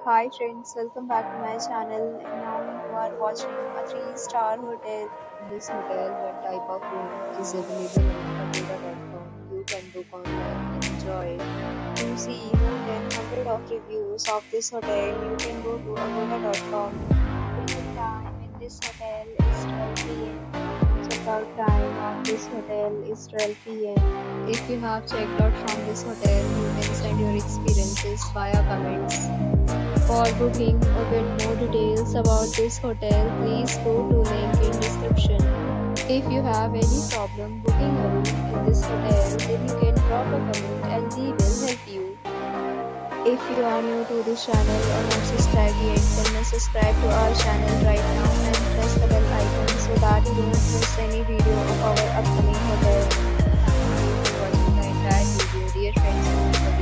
Hi friends, welcome back to my channel. And now you are watching a 3-star hotel. In this hotel, one type of room is available on Agoda.com. You can book online and enjoy it. To see more than 100 of reviews of this hotel, you can go to Agoda.com. Check-in time in this hotel is 12 p.m. Check-out time of this hotel is 12 p.m. If you have checked out from this hotel, you can send your experiences via comments. For booking or get more details about this hotel, please go to link in description. If you have any problem booking a room in this hotel, then you can drop a comment and we will help you. If you are new to this channel or not subscribed yet, then subscribe to our channel right now and press the bell icon so that you don't miss any video of our upcoming hotel. Thank you for watching the entire video. Dear friends, don't forget